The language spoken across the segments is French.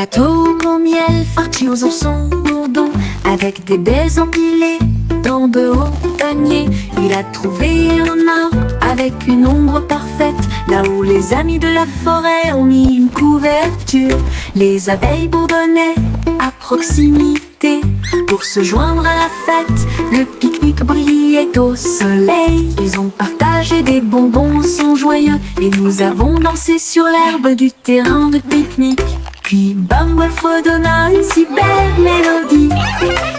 gâteau au miel farci aux oursons bourdons, avec des baies empilées dans de hauts paniers. Il a trouvé un arbre avec une ombre parfaite, là où les amis de la forêt ont mis une couverture. Les abeilles bourdonnaient à proximité pour se joindre à la fête. Le pique-nique brillait au soleil. Ils ont partagé des bonbons, sont joyeux, et nous avons dansé sur l'herbe du terrain de pique-nique. Puis Bumble fredonna une si belle mélodie,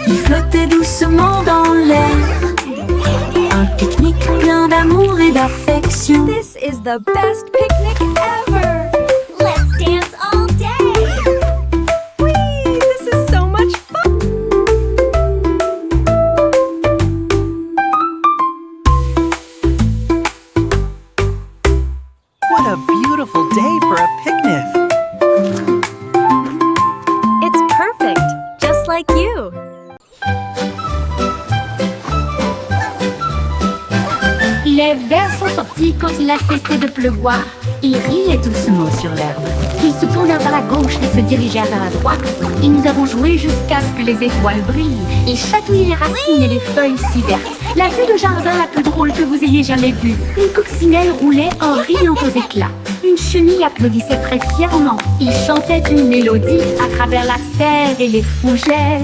il flottait doucement dans l'air. Un pique-nique plein d'amour et d'affection. This is the best picnic ever! Let's dance all day! Whee! This is so much fun! What a beautiful day for a picnic! It's perfect, just like you! Les vers sont sortis quand il a cessé de pleuvoir. Ils riaient doucement sur l'herbe. Ils se tournèrent vers la gauche et se dirigèrent vers la droite. Et nous avons joué jusqu'à ce que les étoiles brillent et chatouillent les racines et les feuilles si vertes. La vue de jardin la plus drôle que vous ayez jamais vue. Une coccinelle roulait en riant aux éclats. Une chenille applaudissait très fièrement. Il chantait une mélodie à travers la terre et les fougères.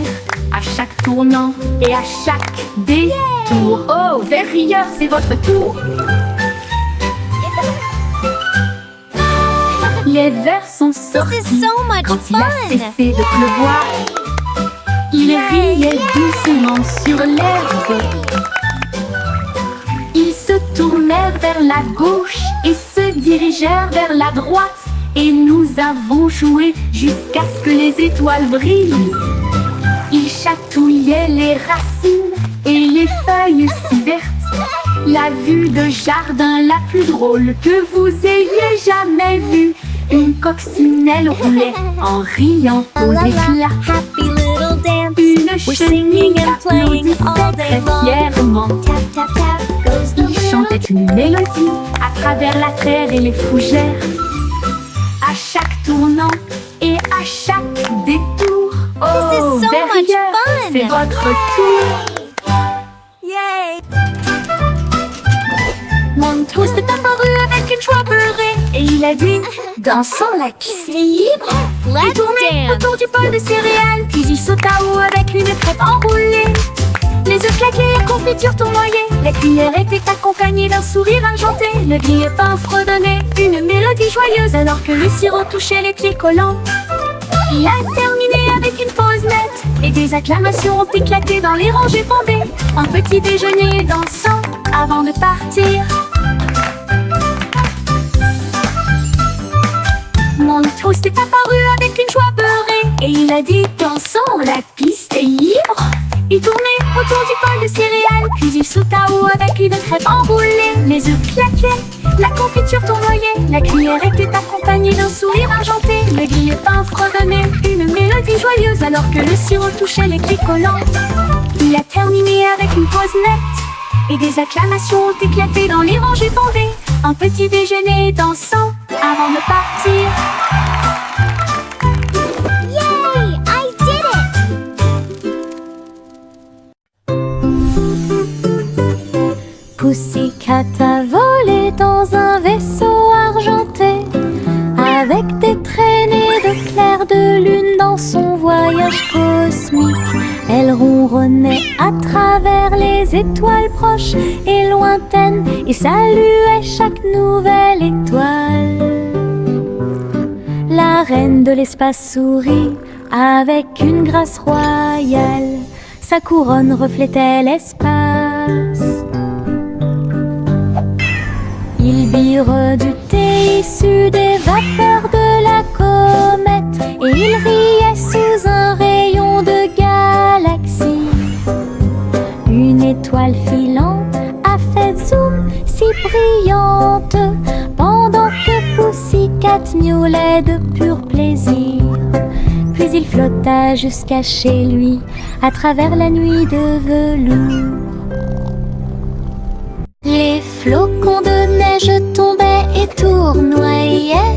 À chaque tournant et à chaque détour. Oh, vers rieur, c'est votre tour. Les vers sont sortis This is so much quand il a fun. cessé de pleuvoir. Ils riaient doucement sur l'herbe. Ils se tournèrent vers la gauche et se dirigèrent vers la droite. Et nous avons joué jusqu'à ce que les étoiles brillent. Ils chatouillaient les racines et les feuilles si vertes. La vue de jardin la plus drôle que vous ayez jamais vue. Une coccinelle roulait en riant aux éclats. Happy little dance. Une We're chenille singing and playing all applaudissait day très long. fièrement. Tap, tap, tap goes the Il chantait une mélodie à travers la terre et les fougères. À chaque tournant et à chaque détour. This is Oh, so vers much rieur, fun. c'est votre tour. Yay! Montrose est apparu avec une joie beurrée et il a dit: dansons la piste est libre. Il Let's tournait dance! autour du bol de céréales, puis il sauta haut avec une crêpe enroulée. Les œufs claqués et confiture tournoyaient. La cuillère était accompagnée d'un sourire argenté. Le grille-pain fredonnait une mélodie joyeuse alors que le sirop touchait les pieds collants. Il a terminé avec une pause nette et des acclamations ont éclaté dans les rangées bombées. Un petit déjeuner dansant avant de partir. Montrose est apparu avec une joie beurrée et il a dit: dansons, la piste est libre. Il tournait autour du bol de céréales, puis il sauta haut avec une crêpe enroulée. Les œufs claquaient, la confiture tournoyait, la cuillère était accompagnée d'un sourire argenté. Le grille-pain fredonnait une mélodie joyeuse alors que le sirop touchait les pieds collants. Il a terminé avec une pause nette et des acclamations ont éclaté dans les rangées bondées. Un petit déjeuner dansant avant de partir. Yay! I did it! Pussycat a volé dans un vaisseau argenté, avec des traînées de clair de lune dans son voyage cosmique. Elle ronronnait à travers les étoiles proches et lointaines et saluait chaque nouvelle étoile. La reine de l'espace sourit avec une grâce royale. Sa couronne reflétait l'espace. Il but du thé issu des vapeurs de la comète et il riait sous un rayon de galaxie. Une étoile filante a fait zoom si brillante pendant que Pussycat miaulait de pur plaisir. Puis il flotta jusqu'à chez lui à travers la nuit de velours. Les flocons de neige tombaient et tournoyaient.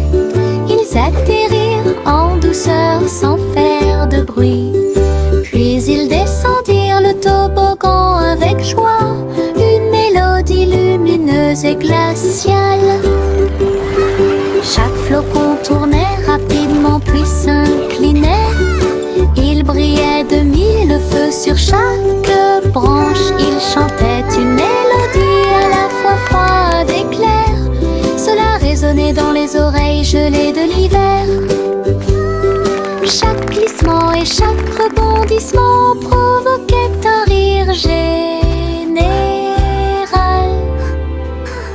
Ils atterrirent en douceur douceur sans faire de bruit. Puis ils descendirent le toboggan avec joie, une mélodie lumineuse et glaciale. Chaque flocon tournait rapidement puis s'inclinait. Il brillait de mille feux sur chaque branche. Il chantait une mélodie à la fois froide et claire. Cela résonnait dans les oreilles gelées de l'hiver. Chaque glissement et chaque rebondissement provoquait un rire général,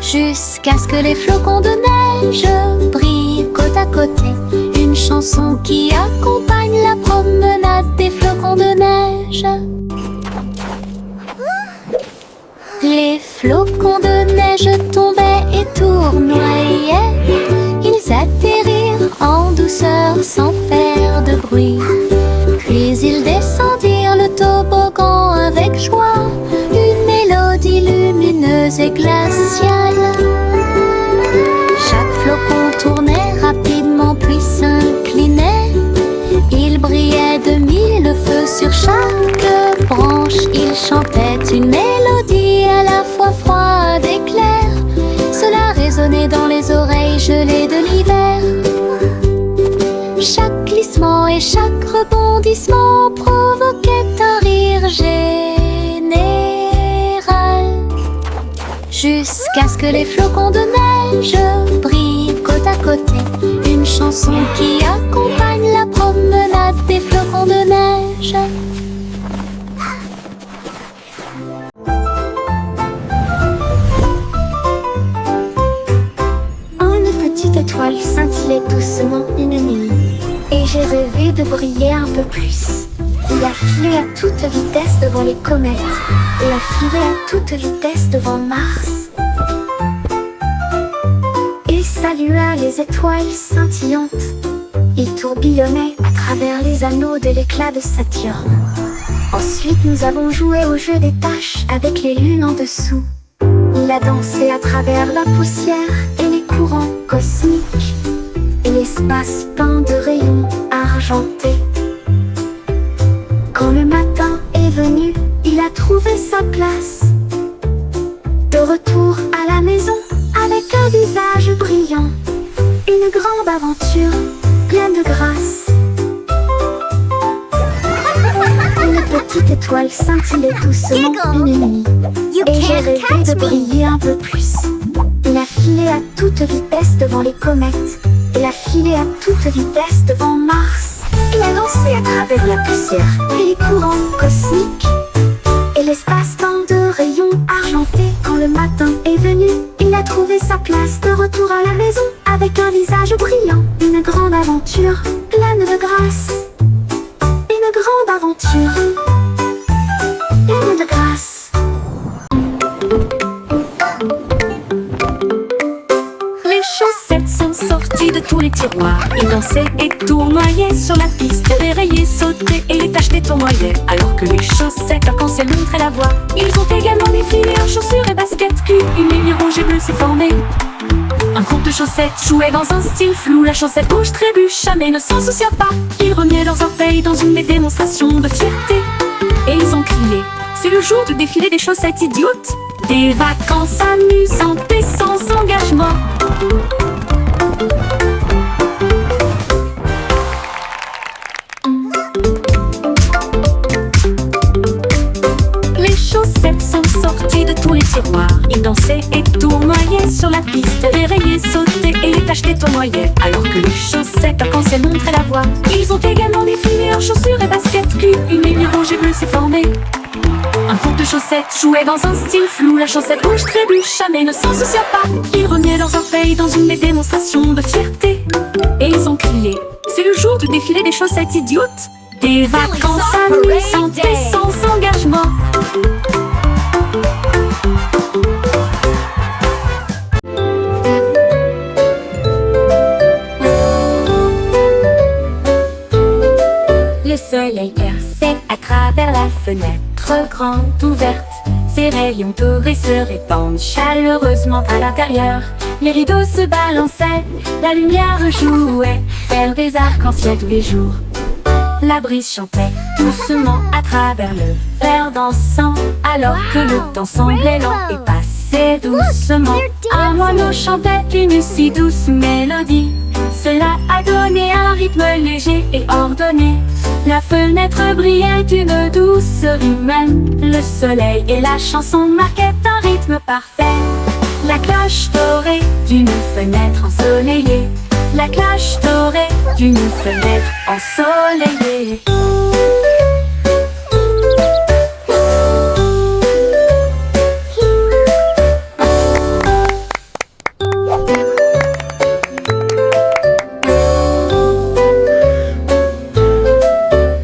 jusqu'à ce que les flocons de neige brillent côte à côté. Une chanson qui accompagne la promenade des flocons de neige. Les flocons de neige tombaient et tournoyaient. Ils atterrirent en douceur sans faire de bruit. Puis ils descendirent le toboggan avec joie, une mélodie lumineuse et glaciale. Chaque flocon tournait rapidement puis s'inclinait. Il brillait de mille feux sur chaque branche. Il chantait une mélodie à la fois froide et claire. Cela résonnait dans les oreilles gelées de l'hiver. Chaque glissement et chaque rebondissement provoquait un rire général, jusqu'à ce que les flocons de neige brillent côte à côté. Une chanson qui accompagne la promenade des flocons de neige. Une petite étoile scintillait doucement une nuit, et j'ai rêvé de briller un peu plus. Il a filé à toute vitesse devant les comètes, et a filé à toute vitesse devant Mars. Et salua les étoiles scintillantes. Il tourbillonnait à travers les anneaux de l'éclat de Saturne. Ensuite nous avons joué au jeu des taches avec les lunes en dessous. Il a dansé à travers la poussière et les courants cosmiques, et l'espace peint de rayons argentés. Quand le matin est venu, il a trouvé sa place. De retour à la maison, avec un visage brillant, une grande aventure pleine de grâce. Une petite étoile scintillait doucement une nuit, et j'ai rêvé de briller un peu plus. Il a filé à toute vitesse devant les comètes, et a filé à toute vitesse devant Mars. Il a dansé à travers la poussière et les courants cosmiques, et l'espace peint de rayons argentés. Quand le matin est venu, il a trouvé sa place. De retour à la maison, avec un visage brillant, une grande aventure pleine de grâce. Une grande aventure pleine de grâce. Les chaussettes sont sorties de tous les tiroirs. Ils dansaient et tournoyaient sur la piste. Les rayés sautaient et les tachetés tournoyaient. Alors que les chaussettes arc-en-ciel montraient la voie. Ils ont également défilé en chaussures et baskets culs. Une ligne rouge et bleue s'est formée. Un groupe de chaussettes jouait dans un style flou. La chaussette rouge trébucha mais ne s'en soucia pas. Ils remuaient leurs orteils dans une démonstration de fierté. Et ils ont crié: c'est le jour du défilé des chaussettes idiotes. Des vacances amusantes et sans engagement. Les chaussettes sont sorties de tous les tiroirs. Ils dansaient et tournoyaient sur la piste. Les rayés sautaient et les tachetés tournoyaient. Alors que les chaussettes arc-en-ciel montraient la voie. Ils ont également défilé en chaussures et baskets culs. Une ligne rouge et bleue s'est formée. Un groupe de chaussettes jouait dans un style flou. La chaussette rouge trébucha mais ne s'en soucia pas. Ils remuaient leurs orteils dans une démonstration de fierté. Et ils ont crié: c'est le jour du défilé des chaussettes idiotes. Des vacances amusantes et sans engagement. Le soleil perçait à travers la fenêtre grande ouverte. Ses rayons dorés se répandent chaleureusement à l'intérieur. Les rideaux se balançaient, la lumière jouait, faire des arcs-en-ciel tous les jours. La brise chantait doucement à travers le verre dansant, alors que le temps semblait lent et passait doucement. Un moineau chantait une si douce mélodie, cela a donné un rythme léger et ordonné. La fenêtre brillait d'une douceur humaine, le soleil et la chanson marquaient un rythme parfait. La cloche dorée d'une fenêtre ensoleillée, la cloche dorée d'une fenêtre ensoleillée.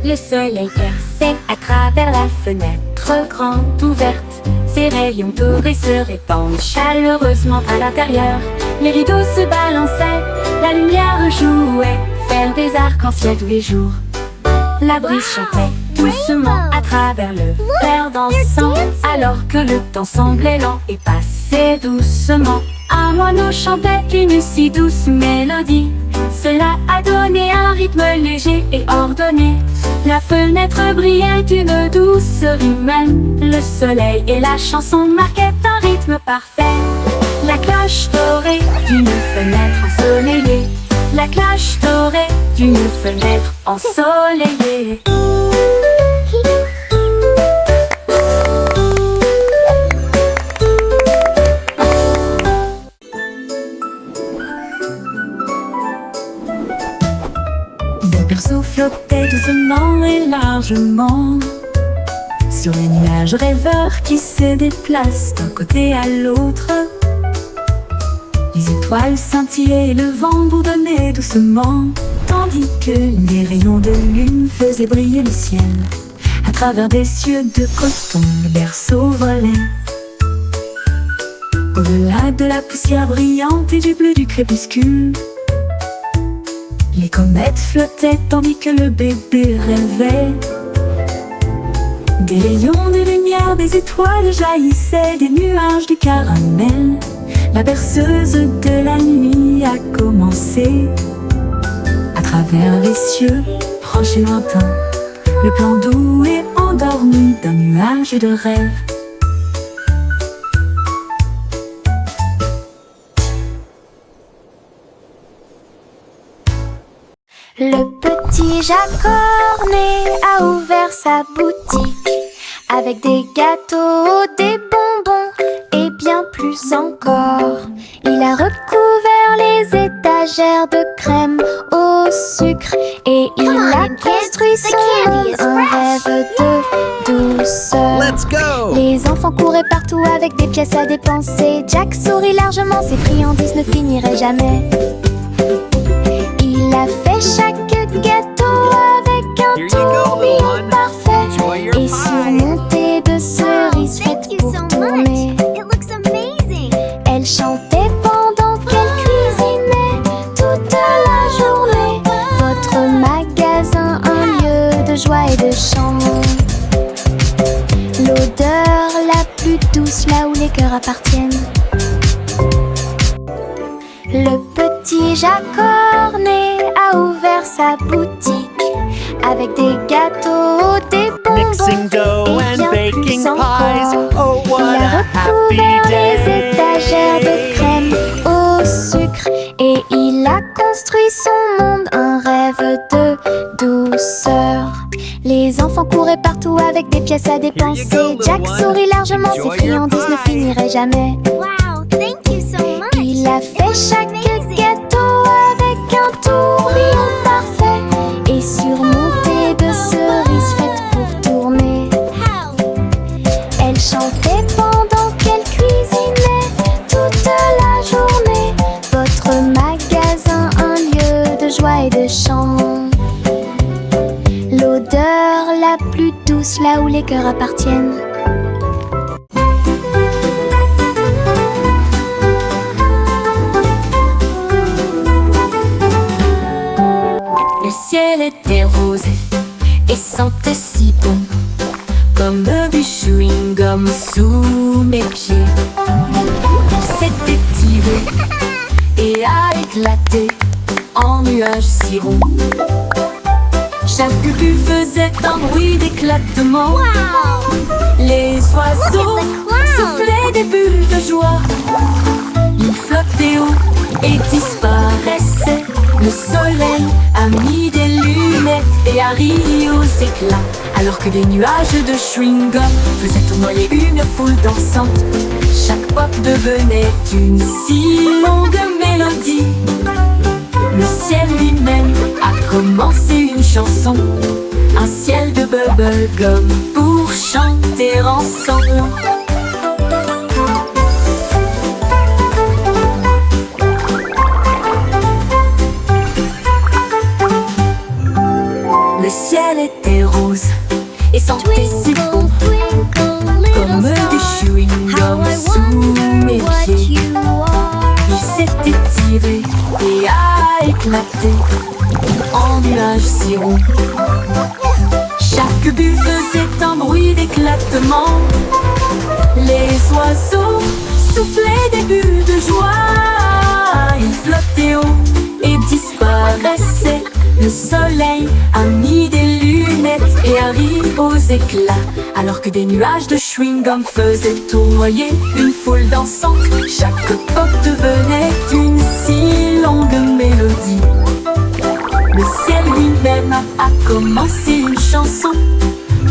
Le soleil perçait à travers la fenêtre grande ouverte. Ses rayons dorés se répandent chaleureusement à l'intérieur. Les rideaux se balançaient, la lumière jouait, faire des arcs-en-ciel tous les jours. La brise chantait doucement à travers le verre dansant, alors que le temps semblait lent et passait doucement. Un moineau chantait une si douce mélodie, cela a donné un rythme léger et ordonné. La fenêtre brillait d'une douceur humaine, le soleil et la chanson marquaient un rythme parfait. La cloche dorée d'une fenêtre ensoleillée, la cloche dorée d'une fenêtre ensoleillée. Le berceau flottait doucement et largement sur les nuages rêveurs qui se déplacent d'un côté à l'autre. Les étoiles scintillaient et le vent bourdonnait doucement, tandis que les rayons de lune faisaient briller le ciel. À travers des cieux de coton, le berceau volait. Au-delà de la poussière brillante et du bleu du crépuscule, les comètes flottaient tandis que le bébé rêvait. Des rayons de lumière, des étoiles jaillissaient, des nuages de caramel. La berceuse de la nuit a commencé. À travers les cieux, proches et lointains, le plan doux est endormi d'un nuage de rêve. Le petit Jacques-Cornet a ouvert sa boutique avec des gâteaux, des bonbons et bien plus encore. Il a recouvert les étagères de crème au sucre et il a construit son monde, un rêve de douceur. Let's go! Les enfants couraient partout avec des pièces à dépenser. Jack sourit largement, ses friandises ne finiraient jamais. Il a fait chaque gâteau avec un Here you go, tourbillon little one. parfait Enjoy your et pie. surmonté de cerises Thank faites you pour so much. tourner. It looks amazing. Elle chantait pendant qu'elle cuisinait toute la journée. Votre magasin, un lieu de joie et de chant. L'odeur la plus douce là où les cœurs appartiennent. Le petit Jacques-Cornet a ouvert sa boutique avec des gâteaux, des Mixing dough bonbons et and bien baking plus pies. encore. Oh, what Il a a happy recouvert les day! étagères de crème au sucre et il a construit son monde, un rêve de douceur. Les enfants couraient partout avec des pièces à dépenser. little Jack one. sourit largement, ses Enjoy your friandises ne pie. finiraient jamais. Wow, thank you so much. Il a fait It chaque looks amazing. gâteau avec un tourbillon parfait et surmonté de cerises faites pour tourner. How? Elle chantait pendant qu'elle cuisinait toute la journée. Votre magasin, un lieu de joie et de chant. L'odeur la plus douce là où les cœurs appartiennent. Le ciel était rose et sentait si bon, comme du chewing-gum sous mes pieds. S'est étiré et a éclaté en nuages si ronds. Chaque but faisait un bruit d'éclatement. Les oiseaux soufflaient des bulles de joie. Ils flottaient haut et disparaissaient. Le soleil a mis des lunettes et a ri aux éclats, alors que des nuages de chewing-gum faisaient tournoyer une foule dansante. Chaque pop devenait une si longue mélodie. Le ciel lui-même a commencé une chanson, un ciel de bubblegum pour chanter ensemble. Le ciel était rose et sentait si bon, comme du chewing-gum sous mes pieds. Il s'est étiré et a éclaté en nuages si ronds. Chaque but faisait un bruit d'éclatement. Les oiseaux soufflaient des bulles de joie. Ils flottaient haut et disparaissaient. Le soleil a mis des lunettes et a ri aux éclats, alors que des nuages de chewing-gum faisaient tournoyer une foule dansante. Chaque pop devenait une si longue mélodie. Le ciel lui-même a commencé une chanson,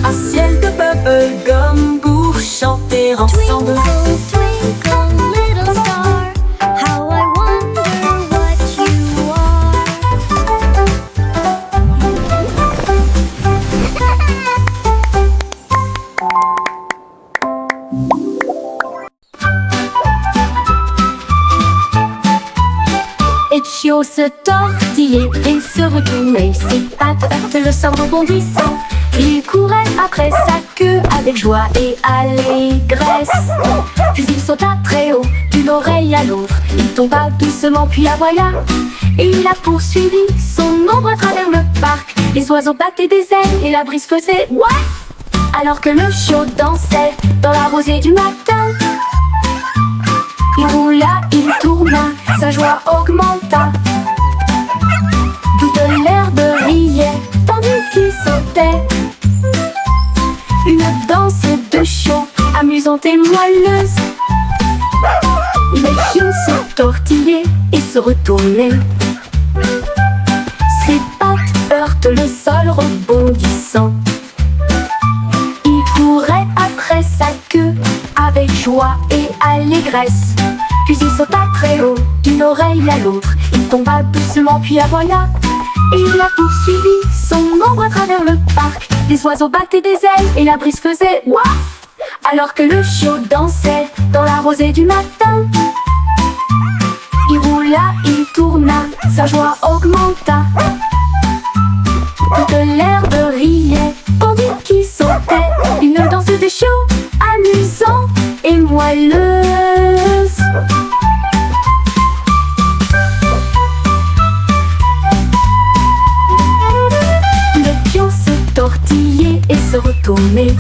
un ciel de bubblegum pour chanter ensemble. Twinkle, little star, how I wonder what you are. Etchio se tortillait et se retournait, ses pattes heurtaient le sol rebondissant. Il courait après sa queue avec joie et allégresse. Puis il sauta très haut, d'une oreille à l'autre. Il tomba doucement puis aboya. Et il a poursuivi son ombre à travers le parc. Les oiseaux battaient des ailes et la brise faisait ouaf, alors que le chiot dansait dans la rosée du matin. Il roula, il tourna, sa joie augmenta. Toute l'herbe riait, tandis qu'il sautait. Une danse de chiot, amusante et moelleuse. Les chiots se tortillaient et se retournaient. Ses pattes heurtent le sol rebondissant. Il courait après sa queue avec joie et allégresse. Puis il sauta très haut, d'une oreille à l'autre. Il tomba doucement puis aboya. Et il a poursuivi son ombre à travers le parc. Les oiseaux battaient des ailes et la brise faisait ouaf, alors que le chiot dansait dans la rosée du matin. Il roula, il tourna, sa joie augmenta. Toute l'herbe riait, tandis qu'il sautait. Une danse de chiot, amusante et moelleuse. Le pion se tortillait et se retournait.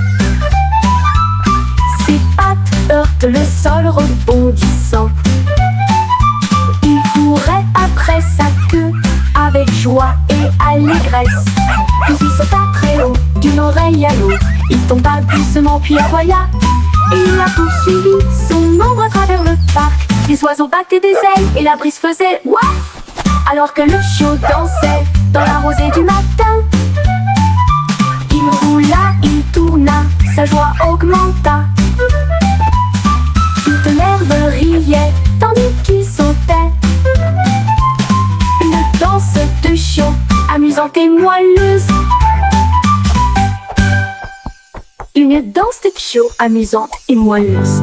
Ses pattes heurtent le sol rebondissant. Il courait après sa queue avec joie et allégresse. Puis il sauta très haut, d'une oreille à l'autre. Il tomba doucement puis aboya. Et il a poursuivi son ombre à travers le parc. Les oiseaux battaient des ailes et la brise faisait ouaf, alors que le chiot dansait dans la rosée du matin. Il roula, il tourna, sa joie augmenta. Toute l'herbe riait, tandis qu'il sautait. Une danse de chiot, amusante et moelleuse. Une danse de chiot, amusante et moelleuse.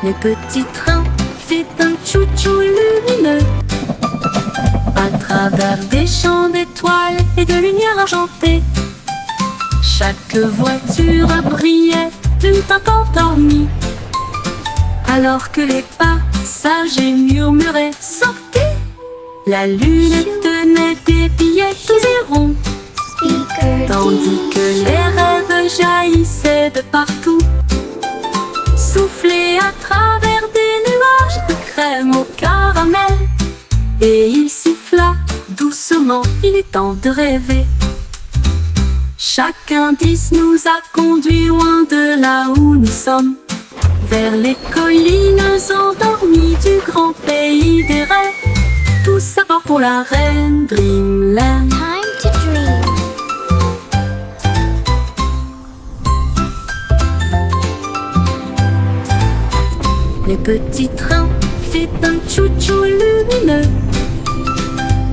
Le petit train fait un chou-chou lumineux à travers des champs d'étoiles et de lumière argentée. Chaque voiture brillait d'un temps endormi, alors que les passagers murmuraient « Sortez !» La lune était tenait des billets tous et ronds, tandis que les rêves jaillissaient de partout, soufflés à travers des nuages de crème au caramel. Et il siffla doucement, il est temps de rêver. Chaque indice nous a conduits loin de là où nous sommes, vers les collines endormies du grand pays des rêves. Tout ça part pour la reine Dreamland. Time to dream. Les petits trains fait un tchou-tchou lumineux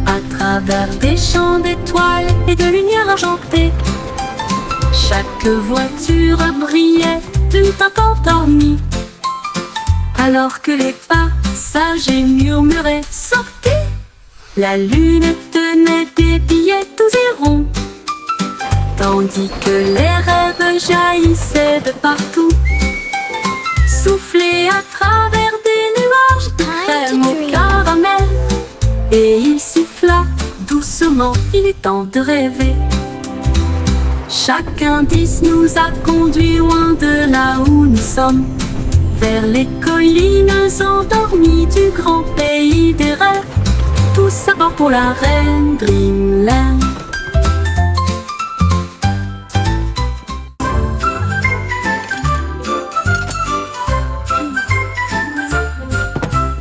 à travers des champs d'étoiles et de lumière argentée. Chaque voiture brillait d'une teinte endormie, alors que les passagers murmuraient « Sortez !» La lune tenait des billets tous et ronds, tandis que les rêves jaillissaient de partout, soufflés à travers des nuages de crème au caramel. Et il siffla doucement, il est temps de rêver. Chaque indice nous a conduits loin de là où nous sommes, vers les collines endormies du grand pays des rêves. Tout ça part pour la reine Dreamland.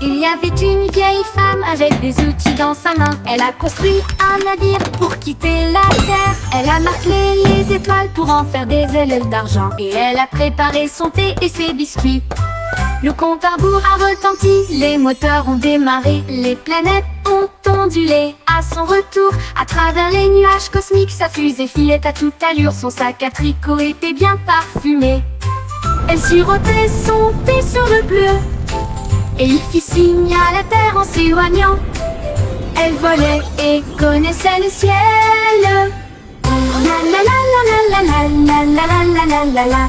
Il y avait une vieille femme avec des outils dans sa main. Elle a construit un navire pour quitter la terre. Elle a marqué les étoiles pour en faire des ailes d'argent. Et elle a préparé son thé et ses biscuits. Le compte à rebours a retenti, les moteurs ont démarré. Les planètes ont ondulé à son retour. À travers les nuages cosmiques, sa fusée filait à toute allure. Son sac à tricot était bien parfumé. Elle sirotait son thé sur le bleu, et il fit signe à la terre en s'éloignant. Elle volait et connaissait le ciel. La la la la la la la la la la la la.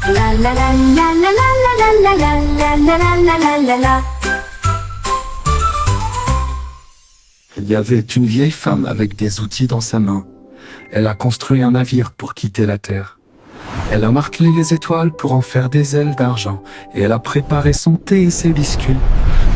La la la la la la la la la la la la la la. Il y avait une vieille femme avec des outils dans sa main. Elle a construit un navire pour quitter la terre. Elle a marqué les étoiles pour en faire des ailes d'argent. Et elle a préparé son thé et ses biscuits.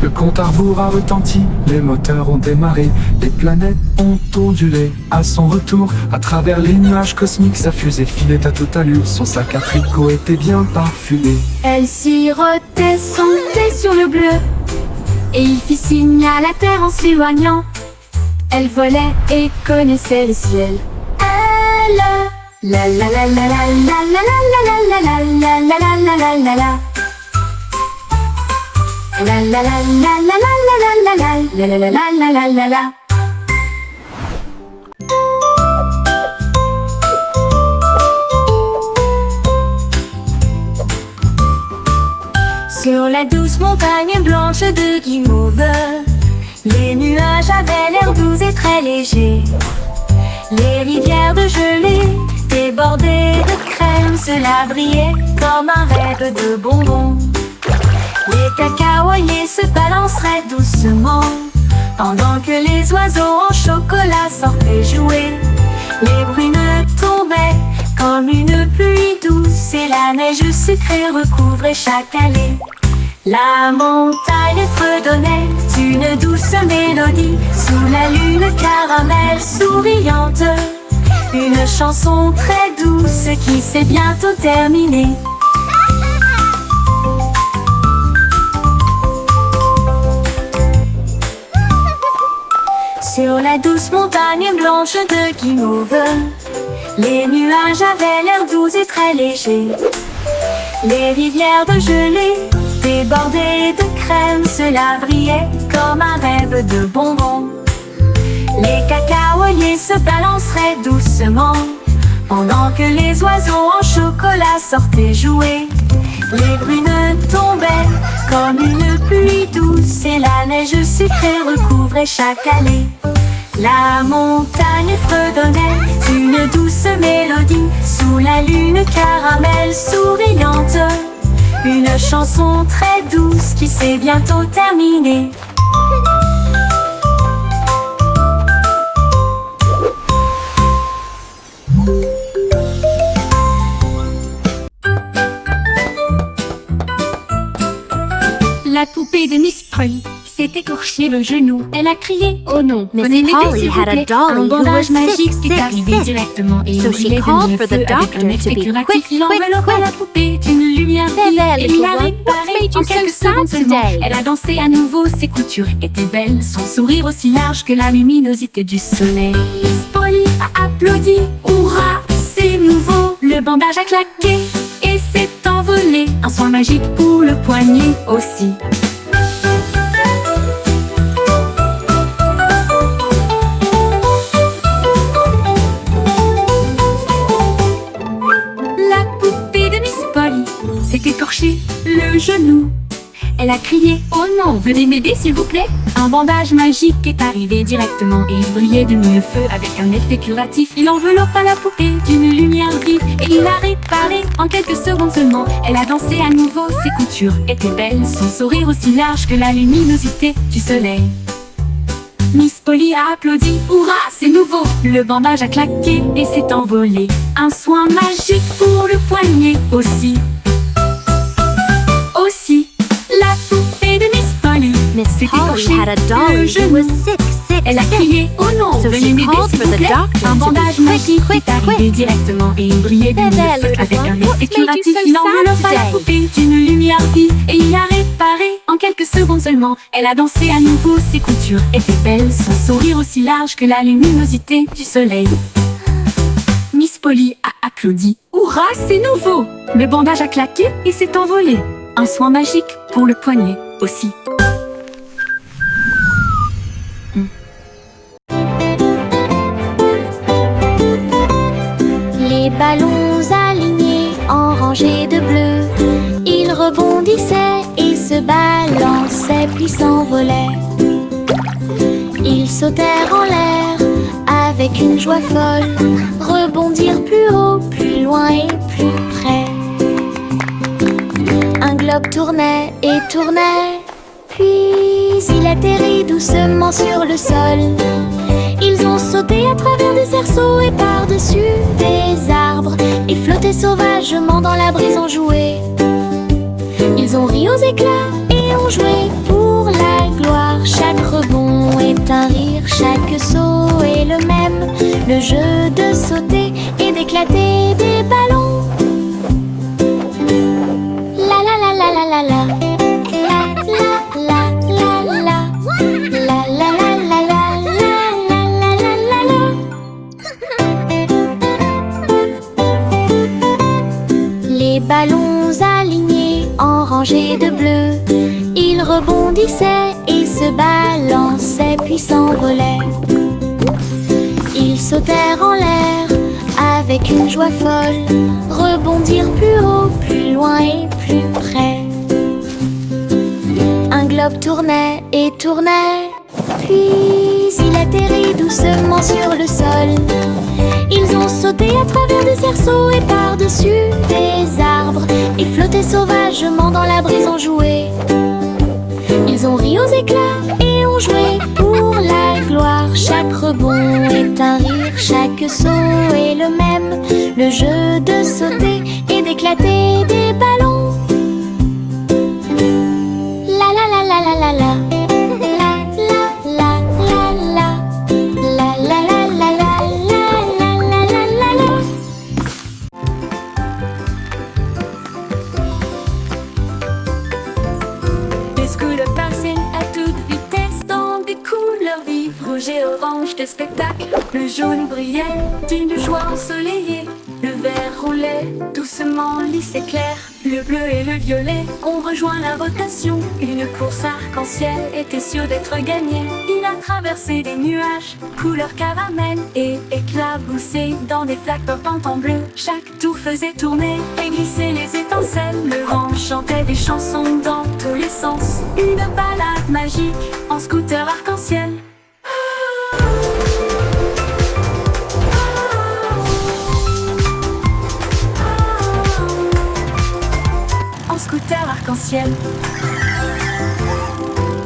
Le compte à rebours a retenti, les moteurs ont démarré. Les planètes ont ondulé à son retour. À travers les nuages cosmiques, sa fusée filait à toute allure. Son sac à tricot était bien parfumé. Elle sirotait son thé sur le bleu, et il fit signe à la terre en s'éloignant. Elle volait et connaissait le ciel. Elle la la la la la la la la la la la la la la la la la. La la la la la la la la la la la la la la la. Sur la douce montagne blanche de Guimauve, les nuages avaient l'air doux et très légers. Les rivières de gelée débordées de crème, cela brillait comme un rêve de bonbons. Les cacaoyers se balanceraient doucement, pendant que les oiseaux en chocolat sortaient jouer. Les brunes tombaient comme une pluie douce, et la neige sucrée recouvrait chaque allée. La montagne fredonnait une douce mélodie, sous la lune caramel souriante. Une chanson très douce qui s'est bientôt terminée. Sur la douce montagne blanche de Guimauve, les nuages avaient l'air doux et très légers. Les rivières de gelée débordées de crème, cela brillait comme un rêve de bonbons. Les cacaoyers se balanceraient doucement, pendant que les oiseaux en chocolat sortaient jouer. Les brunes tombaient comme une pluie douce, et la neige sucrée recouvrait chaque allée. La montagne fredonnait une douce mélodie, sous la lune caramel souriante. Une chanson très douce qui s'est bientôt terminée. Polly s'est écorché le genou. Elle a crié « Oh non, Miss venez m'aider Polly s'il vous had a plaît !» dolly Un who bandage was magique sick, est sick, arrivé sick. directement et So il she brillait de called mille for the feux avec doctor un effet to be curatif. quick, Il enveloppa quick, la poupée d'une lumière vive There, et little il a one, what's réparé made en you so quelques secondes sad seulement. today? Elle a dansé à nouveau, ses coutures étaient belles, son sourire aussi large que la luminosité du soleil. Miss Polly a applaudi, hurrah, c'est nouveau. Le bandage a claqué et s'est envolé. Un soin magique pour le poignet aussi. La poupée de Miss Polly s'est écorché le genou. Elle a crié « Oh non, venez m'aider s'il vous plaît !» Un bandage magique est arrivé directement et il brillait de mille feux avec un effet curatif. Il enveloppa la poupée d'une lumière vive et il a réparé en quelques secondes seulement. Elle a dansé à nouveau, ses coutures étaient belles, son sourire aussi large que la luminosité du soleil. Miss Polly a applaudi, hurrah, c'est nouveau. Le bandage a claqué et s'est envolé. Un soin magique pour le poignet aussi. Aussi, la poupée de Miss Polly Miss s'est Polly écorché had a le dolly who genou. was sick, sick, Elle a sick. crié « Oh non, So venez she m'aider called s'il for vous the plaît !» doctor Un to be bandage quick, magique quick, est arrivé quick. directement et il brillait de There, mille there, feux little avec one, un what's effet made you curatif. so Il sad enveloppa la today? poupée d'une lumière vive et il a réparé en quelques secondes seulement. Elle a dansé à nouveau, ses coutures étaient belles, son sourire aussi large que la luminosité du soleil. Miss Polly a applaudi. Hurrah, c'est nouveau! Le bandage a claqué et s'est envolé. Un soin magique pour le poignet aussi. Les ballons alignés en rangées de bleu, ils rebondissaient et se balançaient puis s'envolaient. Ils sautèrent en l'air avec une joie folle, rebondirent plus haut, plus loin et plus près. Un globe tournait et tournait, puis il atterrit doucement sur le sol. Ils ont sauté à travers des cerceaux et par-dessus des arbres et flotté sauvagement dans la brise en jouet. Ils ont ri aux éclats et ont joué pour la gloire. Chaque rebond est un rire, chaque saut est le même. Le jeu de sauter et d'éclater des ballons. La la la la la la la. Les ballons alignés en rangées de bleu, ils rebondissaient et se balançaient puis s'envolaient. Ils sautèrent en l'air avec une joie folle, rebondirent plus haut, plus loin et plus près. Un globe tournait et tournait, puis il atterrit doucement sur le sol. Ils ont sauté à travers des cerceaux et par-dessus des arbres et flotté sauvagement dans la brise en jouet. Ils ont ri aux éclats et ont joué pour la gloire. Chaque rebond est un rire, chaque saut est le même. Le jeu de sauter et d'éclater des ballons. La la la la la la la. Les scouts passaient à toute vitesse dans des couleurs vives, rouge et orange de spectacle. Le jaune brillait d'une joie ensoleillée, le vert roulait doucement, lisse et clair. Le bleu et le violet ont rejoint la rotation. Une course arc-en-ciel était sûre d'être gagnée. Il a traversé des nuages, couleur caramel, et éclaboussé dans des flaques pop en bleu. Chaque tour faisait tourner et glisser les étincelles. Le vent chantait des chansons dans tous les sens. Une balade magique en scooter arc-en-ciel. En scooter arc-en-ciel.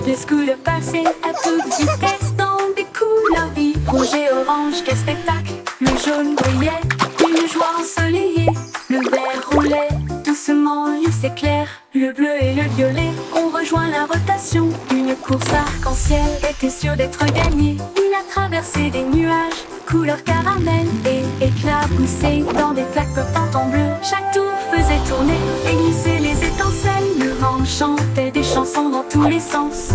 Les scouts passaient à toute vitesse dans des couleurs vives, rouge et orange, quel spectacle. Le jaune brillait d'une joie ensoleillée, le vert roulait doucement, lisse et clair. Le bleu et le violet ont rejoint la rotation. Une course arc-en-ciel était sûre d'être gagnée. Il a traversé des nuages, couleur caramel et éclaboussé dans des flaques flottantes en bleu. Chaque tour faisait tourner et glisser les étincelles. Le vent chantait des chansons dans tous les sens.